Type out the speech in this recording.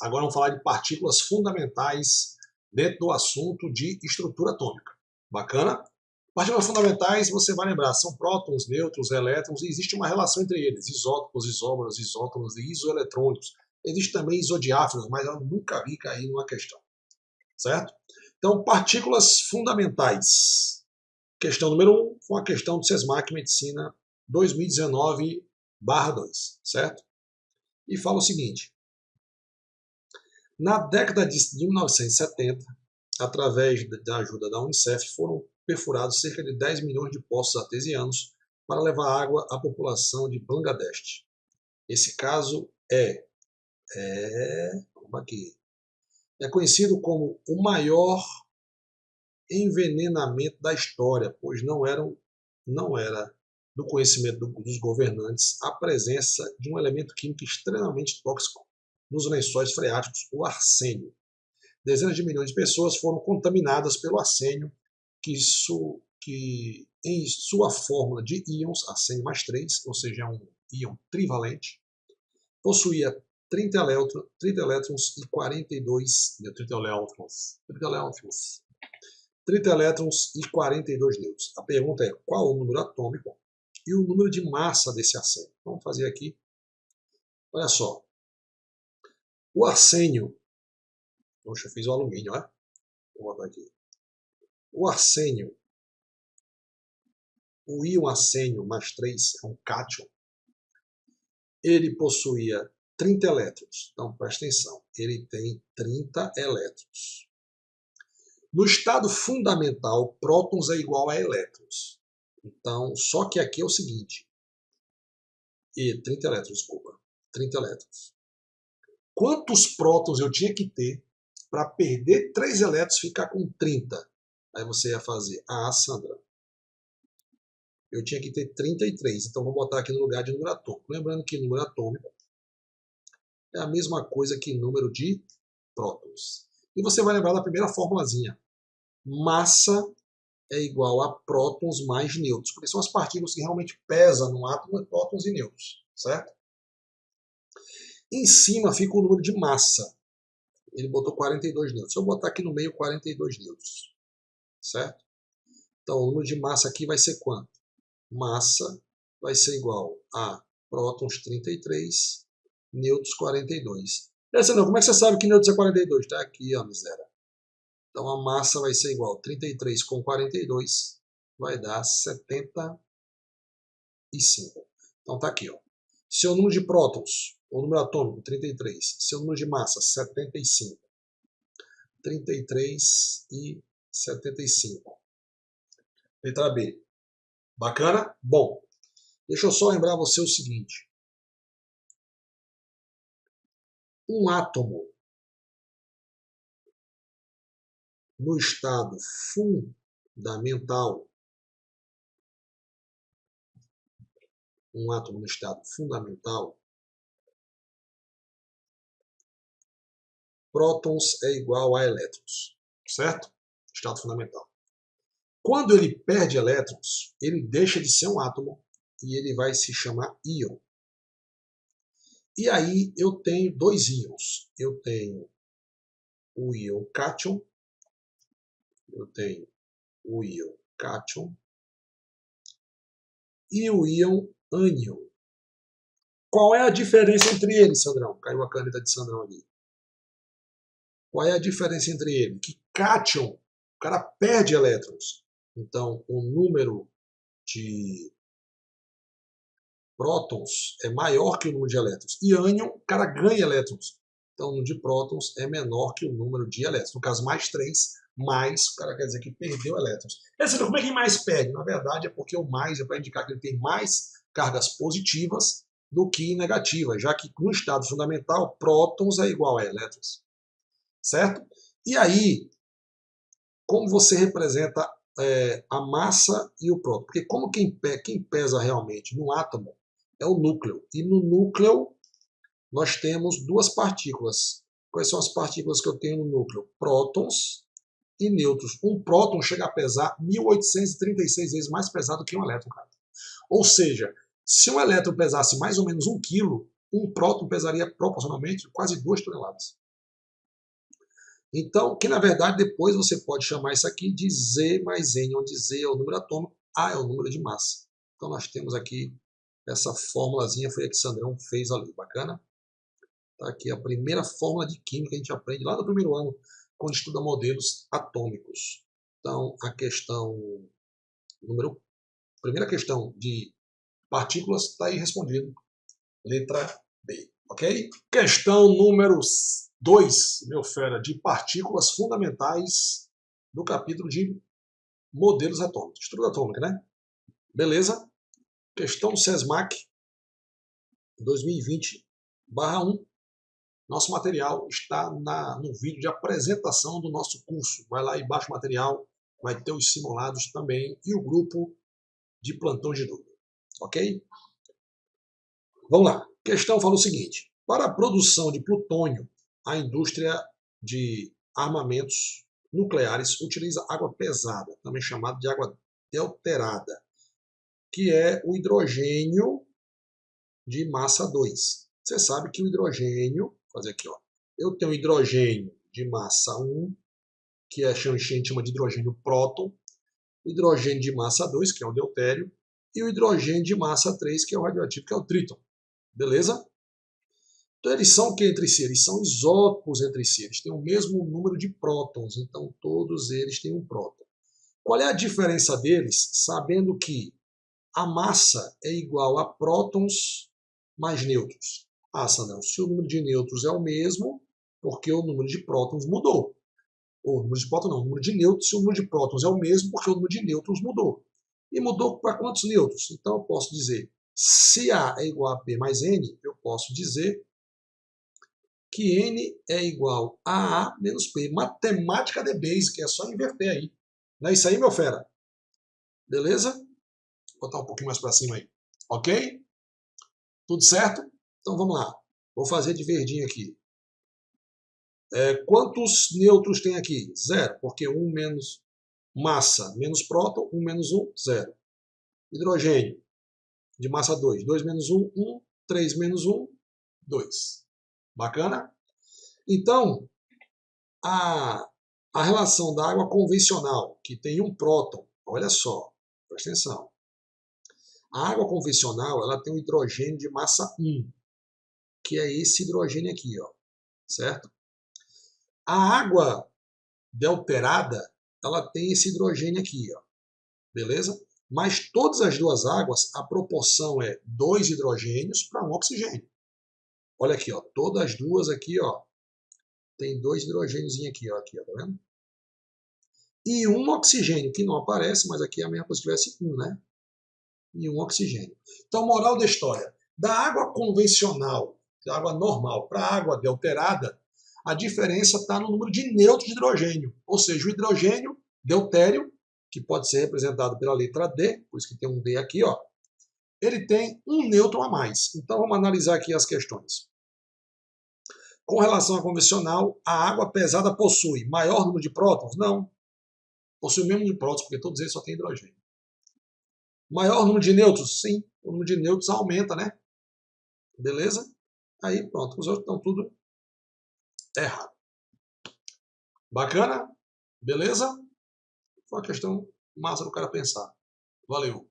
Agora vamos falar de partículas fundamentais dentro do assunto de estrutura atômica. Bacana? Partículas fundamentais, você vai lembrar, são prótons, nêutrons, elétrons, e existe uma relação entre eles, isótopos, isóbaros, isótonos e isoeletrônicos. Existe também isodiáfonos, mas eu nunca vi cair numa questão. Certo? Então, partículas fundamentais. Questão número 1 foi a questão do SESMAC Medicina 2019/2, certo? E fala o seguinte: na década de 1970, através da ajuda da Unicef, foram perfurados cerca de 10 milhões de poços artesianos para levar água à população de Bangladesh. Esse caso é conhecido como o maior envenenamento da história, pois não era do conhecimento dos governantes a presença de um elemento químico extremamente tóxico nos lençóis freáticos, o arsênio. Dezenas de milhões de pessoas foram contaminadas pelo arsênio, que em sua fórmula de íons, arsênio mais 3, ou seja, é um íon trivalente, possuía 30 elétrons e 42 nêutrons. A pergunta é: qual o número atômico e o número de massa desse arsênio? Vamos fazer aqui. Olha só. O arsênio. Poxa, eu fiz o alumínio, né? Vou botar aqui. O arsênio. O íon arsênio mais 3 é um cátion. Ele possuía 30 elétrons. Então, presta atenção. Ele tem 30 elétrons. No estado fundamental, prótons é igual a elétrons. Então, só que aqui é o seguinte. 30 elétrons. Quantos prótons eu tinha que ter para perder 3 elétrons e ficar com 30? Aí você ia fazer, Sandra, eu tinha que ter 33, então vou botar aqui no lugar de número atômico. Lembrando que número atômico é a mesma coisa que número de prótons. E você vai lembrar da primeira formulazinha. Massa é igual a prótons mais nêutrons, porque são as partículas que realmente pesam no átomo, prótons e nêutrons, certo? Em cima fica o número de massa. Ele botou 42 nêutrons. Se eu botar aqui no meio 42 nêutrons, certo? Então o número de massa aqui vai ser quanto? Massa vai ser igual a prótons 33, nêutrons 42. Como é que você sabe que nêutrons é 42? Está aqui, ó, miséria. Então a massa vai ser igual a 33 com 42, vai dar 75. Então tá aqui, ó. Seu número de prótons, o número atômico, 33. Seu número de massa, 75. 33 e 75. Letra B. Bacana? Bom, deixa eu só lembrar você o seguinte. Um átomo no estado fundamental, prótons é igual a elétrons, certo? Estado fundamental. Quando ele perde elétrons, ele deixa de ser um átomo e ele vai se chamar íon. E aí eu tenho dois íons. Eu tenho o íon cátion, e o íon ânion. Qual é a diferença entre eles, Sandrão? Caiu a caneta de Sandrão ali. Qual é a diferença entre eles? Que cátion, o cara perde elétrons. Então, o número de prótons é maior que o número de elétrons. E ânion, o cara ganha elétrons. Então, o número de prótons é menor que o número de elétrons. No caso, mais 3, mais, o cara quer dizer que perdeu elétrons. Como é que mais perde? Na verdade, é porque o mais é para indicar que ele tem mais cargas positivas do que negativas, já que no estado fundamental, prótons é igual a elétrons. Certo? E aí, como você representa a massa e o próton? Porque como quem pesa realmente no átomo é o núcleo. E no núcleo nós temos duas partículas. Quais são as partículas que eu tenho no núcleo? Prótons e nêutrons. Um próton chega a pesar 1836 vezes mais pesado que um elétron, cara. Ou seja, se um elétron pesasse mais ou menos 1 quilo, um próton pesaria proporcionalmente quase 2 toneladas. Então, que na verdade depois você pode chamar isso aqui de Z mais N, onde Z é o número atômico, A é o número de massa. Então nós temos aqui essa formulazinha, foi a que Sandrão fez ali, bacana? Tá aqui a primeira fórmula de química que a gente aprende lá no primeiro ano, quando estuda modelos atômicos. Então, a primeira questão de partículas está aí respondido. Letra B, ok? Questão número 2, meu fera, de partículas fundamentais do capítulo de modelos atômicos. Estrutura atômica, né? Beleza? Questão SESMAC 2020/1. Nosso material está no vídeo de apresentação do nosso curso. Vai lá e baixa o material, vai ter os simulados também e o grupo de plantão de dúvida. Ok? Vamos lá. A questão fala o seguinte. Para a produção de plutônio, a indústria de armamentos nucleares utiliza água pesada, também chamada de água deuterada, que é o hidrogênio de massa 2. Você sabe que o hidrogênio, vou fazer aqui, ó, eu tenho hidrogênio de massa 1, que a gente chama de hidrogênio próton, hidrogênio de massa 2, que é o deutério, e o hidrogênio de massa 3, que é o radioativo, que é o tríton. Beleza? Então eles são o que entre si? Eles são isótopos entre si, eles têm o mesmo número de prótons, então todos eles têm um próton. Qual é a diferença deles? Sabendo que a massa é igual a prótons mais nêutrons. Ah, Sandrão, se o número de nêutrons é o mesmo, porque o número de prótons mudou. Ou o número de prótons não, o número de nêutrons, se o número de prótons é o mesmo, porque o número de nêutrons mudou. E mudou para quantos nêutrons? Então eu posso dizer, se A é igual a P mais N, eu posso dizer que N é igual a A menos P. Matemática de Basic, é só inverter aí. Não é isso aí, meu fera? Beleza? Vou botar um pouquinho mais para cima aí. Ok? Tudo certo? Então vamos lá. Vou fazer de verdinho aqui. Quantos nêutrons tem aqui? 0, porque 1 menos massa menos próton, 1 menos 1, 0. Hidrogênio de massa 2, 2 menos 1, 1, 3 menos 1, 2. Bacana? Então, a relação da água convencional, que tem um próton, olha só, presta atenção. A água convencional ela tem um hidrogênio de massa 1, que é esse hidrogênio aqui, ó, certo? A água deuterada, ela tem esse hidrogênio aqui, ó, beleza? Mas todas as duas águas, a proporção é 2 hidrogênios para 1 oxigênio. Olha aqui, ó, todas as duas aqui, ó, tem 2 hidrogênios aqui, ó, tá vendo? E 1 oxigênio, que não aparece, mas aqui é a mesma coisa que tivesse 1, né? E 1 oxigênio. Então, moral da história, da água convencional, da água normal, para a água deuterada, a diferença está no número de nêutrons de hidrogênio. Ou seja, o hidrogênio deutério, que pode ser representado pela letra D, por isso que tem um D aqui, ó, ele tem um nêutron a mais. Então vamos analisar aqui as questões. Com relação à convencional, a água pesada possui maior número de prótons? Não. Possui o mesmo número de prótons, porque todos eles só têm hidrogênio. Maior número de nêutrons? Sim. O número de nêutrons aumenta, né? Beleza? Aí pronto, os outros estão tudo errado. Bacana? Beleza? Foi uma questão massa do cara pensar. Valeu!